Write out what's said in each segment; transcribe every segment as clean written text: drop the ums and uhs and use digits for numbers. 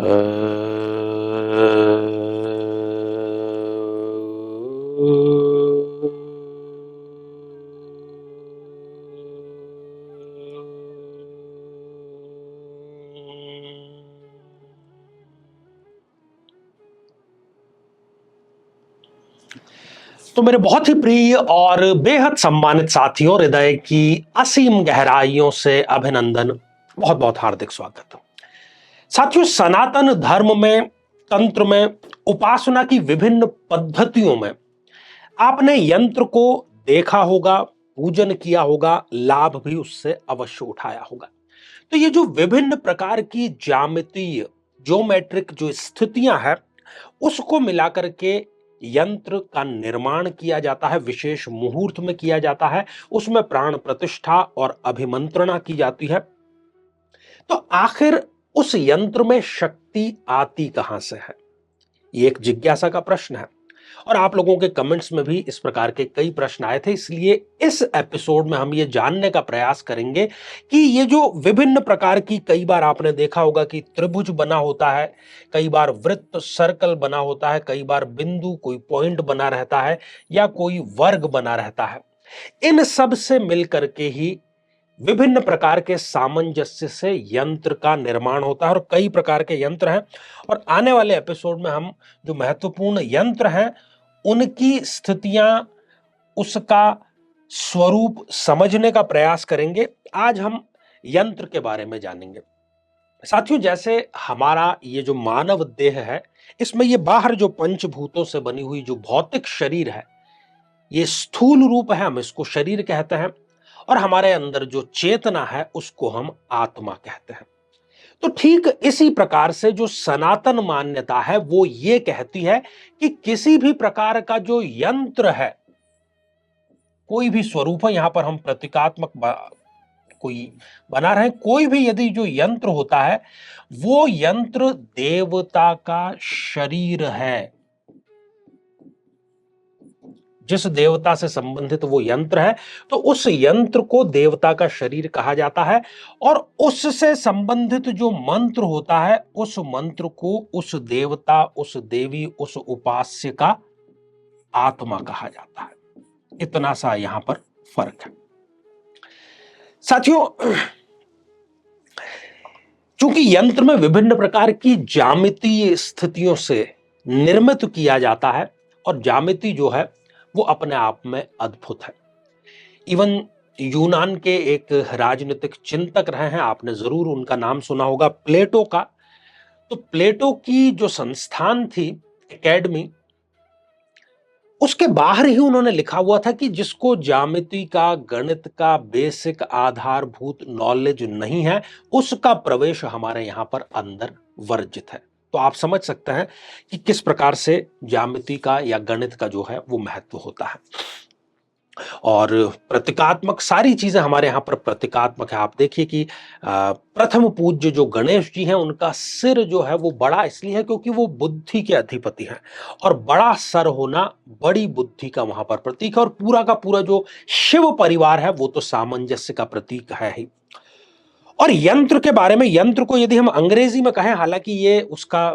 तो मेरे बहुत ही प्रिय और बेहद सम्मानित साथियों, हृदय की असीम गहराइयों से अभिनंदन, बहुत बहुत हार्दिक स्वागत। साथियों, सनातन धर्म में, तंत्र में, उपासना की विभिन्न पद्धतियों में आपने यंत्र को देखा होगा, पूजन किया होगा, लाभ भी उससे अवश्य उठाया होगा। तो ये जो विभिन्न प्रकार की ज्यामितीय, ज्योमेट्रिक जो स्थितियां हैं, उसको मिलाकर के यंत्र का निर्माण किया जाता है, विशेष मुहूर्त में किया जाता है, उसमें प्राण प्रतिष्ठा और अभिमंत्रणा की जाती है। तो आखिर उस यंत्र में शक्ति आती कहां से है, ये एक जिज्ञासा का प्रश्न है। और आप लोगों के कमेंट्स में भी इस प्रकार के कई प्रश्न आए थे, इसलिए इस एपिसोड में हम ये जानने का प्रयास करेंगे कि ये जो विभिन्न प्रकार की, कई बार आपने देखा होगा कि त्रिभुज बना होता है, कई बार वृत्त सर्कल बना होता है, कई बार बिंदु कोई पॉइंट बना रहता है या कोई वर्ग बना रहता है, इन सब से मिलकर के ही विभिन्न प्रकार के सामंजस्य से यंत्र का निर्माण होता है। और कई प्रकार के यंत्र हैं, और आने वाले एपिसोड में हम जो महत्वपूर्ण यंत्र हैं उनकी स्थितियां, उसका स्वरूप समझने का प्रयास करेंगे। आज हम यंत्र के बारे में जानेंगे। साथियों, जैसे हमारा ये जो मानव देह है, इसमें ये बाहर जो पंचभूतों से बनी हुई जो भौतिक शरीर है, ये स्थूल रूप है, हम इसको शरीर कहते हैं। और हमारे अंदर जो चेतना है उसको हम आत्मा कहते हैं। तो ठीक इसी प्रकार से जो सनातन मान्यता है वो ये कहती है कि किसी भी प्रकार का जो यंत्र है, कोई भी स्वरूप है, यहां पर हम प्रतीकात्मक कोई बना रहे हैं, कोई भी यदि जो यंत्र होता है वो यंत्र देवता का शरीर है। जिस देवता से संबंधित वो यंत्र है, तो उस यंत्र को देवता का शरीर कहा जाता है। और उससे संबंधित जो मंत्र होता है, उस मंत्र को उस देवता, उस देवी, उस उपास्य का आत्मा कहा जाता है। इतना सा यहां पर फर्क है। साथियों, चूंकि यंत्र में विभिन्न प्रकार की ज्यामितीय स्थितियों से निर्मित किया जाता है, और ज्यामिति जो है वो अपने आप में अद्भुत है। इवन यूनान के एक राजनीतिक चिंतक रहे हैं, आपने जरूर उनका नाम सुना होगा, प्लेटो का। तो प्लेटो की जो संस्थान थी, एकेडमी, उसके बाहर ही उन्होंने लिखा हुआ था कि जिसको ज्यामिति का, गणित का बेसिक आधारभूत नॉलेज नहीं है, उसका प्रवेश हमारे यहां पर अंदर वर्जित है। तो आप समझ सकते हैं कि किस प्रकार से ज्यामिति का या गणित का जो है वो महत्व होता है। और प्रतीकात्मक सारी चीजें हमारे यहां पर प्रतीकात्मक है। आप देखिए कि प्रथम पूज्य जो गणेश जी हैं, उनका सिर जो है वो बड़ा इसलिए है क्योंकि वो बुद्धि के अधिपति हैं, और बड़ा सर होना बड़ी बुद्धि का वहां पर प्रतीक है। और पूरा का पूरा जो शिव परिवार है वो तो सामंजस्य का प्रतीक है ही। और यंत्र के बारे में, यंत्र को यदि हम अंग्रेजी में कहें, हालांकि ये उसका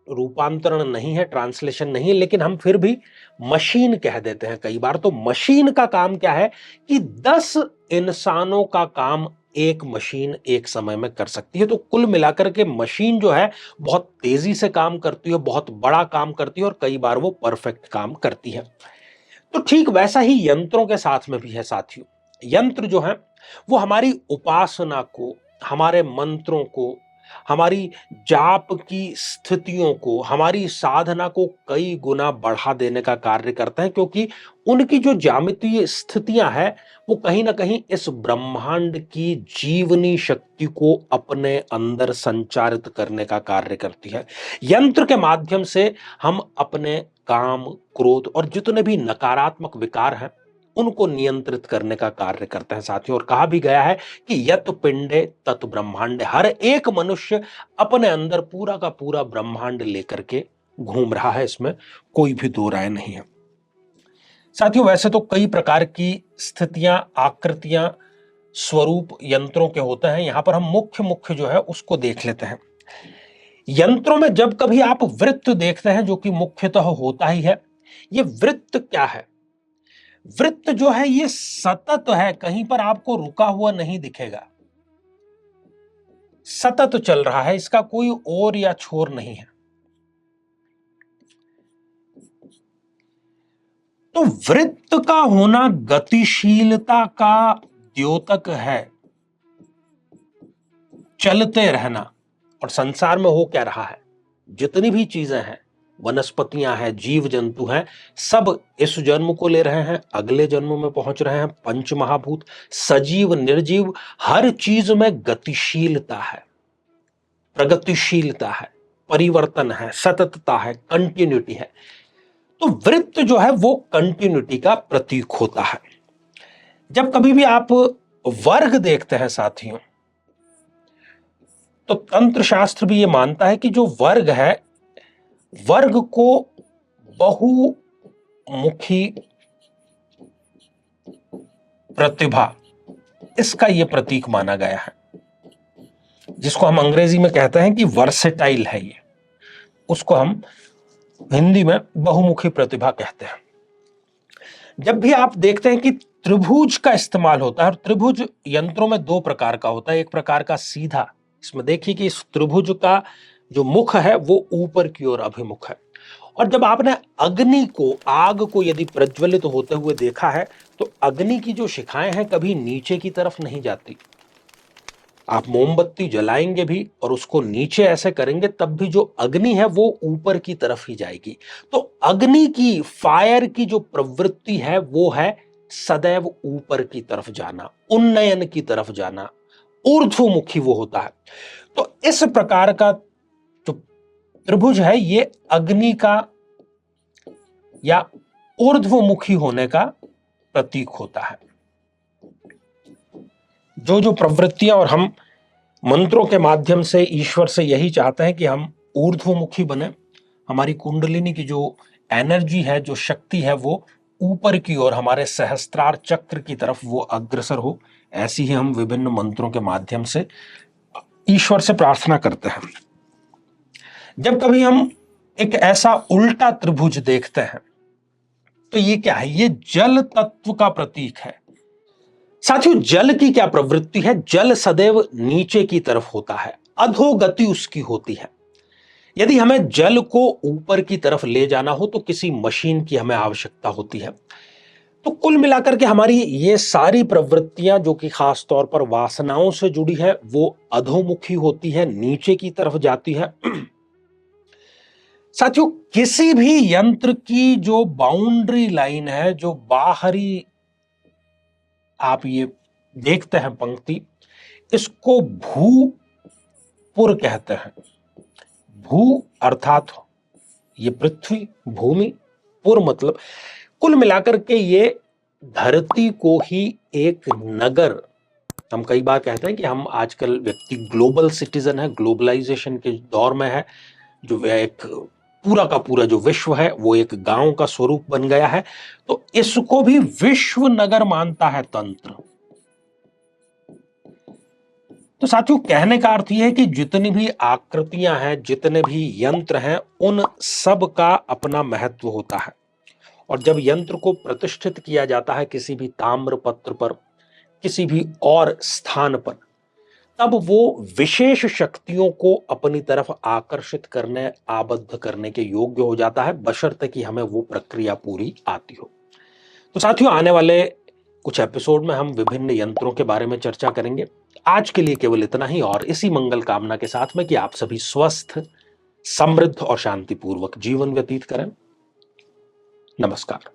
रूपांतरण नहीं है, ट्रांसलेशन नहीं है, लेकिन हम फिर भी मशीन कह देते हैं कई बार। तो मशीन का काम क्या है कि 10 इंसानों का काम एक मशीन एक समय में कर सकती है। तो कुल मिलाकर के मशीन जो है बहुत तेजी से काम करती है, बहुत बड़ा काम करती है, और कई बार वो परफेक्ट काम करती है। तो ठीक वैसा ही यंत्रों के साथ में भी है साथियों। यंत्र जो है वो हमारी उपासना को, हमारे मंत्रों को, हमारी जाप की स्थितियों को, हमारी साधना को कई गुना बढ़ा देने का कार्य करते हैं, क्योंकि उनकी जो ज्यामितीय स्थितियां हैं वो कहीं ना कहीं इस ब्रह्मांड की जीवनी शक्ति को अपने अंदर संचारित करने का कार्य करती है। यंत्र के माध्यम से हम अपने काम, क्रोध और जितने भी नकारात्मक विकार हैं उनको नियंत्रित करने का कार्य करते हैं साथियों। और कहा भी गया है कि यत पिंडे तत् ब्रह्मांड, हर एक मनुष्य अपने अंदर पूरा का पूरा ब्रह्मांड लेकर के घूम रहा है, इसमें कोई भी दो राय नहीं है साथियों। वैसे तो कई प्रकार की स्थितियां, आकृतियां, स्वरूप यंत्रों के होते हैं। यहां पर हम मुख्य मुख्य जो है उसको देख लेते हैं। यंत्रों में जब कभी आप वृत्त देखते हैं, जो कि मुख्यतः होता ही है, ये वृत्त क्या है? वृत्त जो है ये सतत है, कहीं पर आपको रुका हुआ नहीं दिखेगा, सतत चल रहा है, इसका कोई ओर या छोर नहीं है। तो वृत्त का होना गतिशीलता का द्योतक है, चलते रहना। और संसार में हो क्या रहा है, जितनी भी चीजें हैं, वनस्पतियां हैं, जीव जंतु हैं, सब इस जन्म को ले रहे हैं, अगले जन्म में पहुंच रहे हैं। पंच महाभूत, सजीव निर्जीव, हर चीज में गतिशीलता है, प्रगतिशीलता है, परिवर्तन है, सततता है, कंटिन्यूटी है। तो वृत्त जो है वो कंटिन्यूटी का प्रतीक होता है। जब कभी भी आप वर्ग देखते हैं साथियों, तो तंत्र शास्त्र भी ये मानता है कि जो वर्ग है, वर्ग को बहुमुखी प्रतिभा, इसका यह प्रतीक माना गया है, जिसको हम अंग्रेजी में कहते हैं कि वर्सेटाइल है ये, उसको हम हिंदी में बहुमुखी प्रतिभा कहते हैं। जब भी आप देखते हैं कि त्रिभुज का इस्तेमाल होता है, और त्रिभुज यंत्रों में दो प्रकार का होता है, एक प्रकार का सीधा, इसमें देखिए कि इस त्रिभुज का जो मुख है वो ऊपर की ओर अभिमुख है। और जब आपने अग्नि को, आग को यदि प्रज्वलित होते हुए देखा है, तो अग्नि की जो शिखाएं हैं कभी नीचे की तरफ नहीं जाती। आप मोमबत्ती जलाएंगे भी और उसको नीचे ऐसे करेंगे, तब भी जो अग्नि है वो ऊपर की तरफ ही जाएगी। तो अग्नि की, फायर की जो प्रवृत्ति है वो है सदैव ऊपर की तरफ जाना, उन्नयन की तरफ जाना, ऊर्ध्वमुखी वो होता है। तो इस प्रकार का जो त्रिभुज है ये अग्नि का या ऊर्ध्वमुखी होने का प्रतीक होता है। जो जो प्रवृत्तियां, और हम मंत्रों के माध्यम से ईश्वर से यही चाहते हैं कि हम ऊर्ध्वमुखी बने, हमारी कुंडलिनी की जो एनर्जी है, जो शक्ति है, वो ऊपर की ओर हमारे सहस्त्रार चक्र की तरफ वो अग्रसर हो। ऐसी ही हम विभिन्न मंत्रों के माध्यम से ईश्वर से प्रार्थना करते हैं। जब कभी हम एक ऐसा उल्टा त्रिभुज देखते हैं, तो ये क्या है? ये जल तत्व का प्रतीक है। साथियों, जल की क्या प्रवृत्ति है? जल सदैव नीचे की तरफ होता है, अधोगति उसकी होती है। यदि हमें जल को ऊपर की तरफ ले जाना हो तो किसी मशीन की हमें आवश्यकता होती है। तो कुल मिलाकर के हमारी ये सारी प्रवृत्तियां, जो कि खास तौर पर वासनाओं से जुड़ी है, वो अधोमुखी होती है, नीचे की तरफ जाती है। साथियों, किसी भी यंत्र की जो बाउंड्री लाइन है, जो बाहरी आप ये देखते हैं पंक्ति, इसको भूपुर कहते हैं। भू अर्थात ये पृथ्वी, भूमि, पुर मतलब कुल मिलाकर के ये धरती को ही एक नगर, हम कई बार कहते हैं कि हम आजकल व्यक्ति ग्लोबल सिटीजन है, ग्लोबलाइजेशन के दौर में है, जो एक पूरा का पूरा जो विश्व है वो एक गांव का स्वरूप बन गया है। तो इसको भी विश्व नगर मानता है तंत्र। तो साथियों, कहने का अर्थ यह है कि जितनी भी आकृतियां हैं, जितने भी यंत्र हैं, उन सब का अपना महत्व होता है। और जब यंत्र को प्रतिष्ठित किया जाता है किसी भी ताम्र पत्र पर, किसी भी और स्थान पर, तब वो विशेष शक्तियों को अपनी तरफ आकर्षित करने, आबद्ध करने के योग्य हो जाता है, बशर्ते कि हमें वो प्रक्रिया पूरी आती हो। तो साथियों, आने वाले कुछ एपिसोड में हम विभिन्न यंत्रों के बारे में चर्चा करेंगे। आज के लिए केवल इतना ही, और इसी मंगल कामना के साथ में कि आप सभी स्वस्थ, समृद्ध और शांतिपूर्वक जीवन व्यतीत करें। नमस्कार।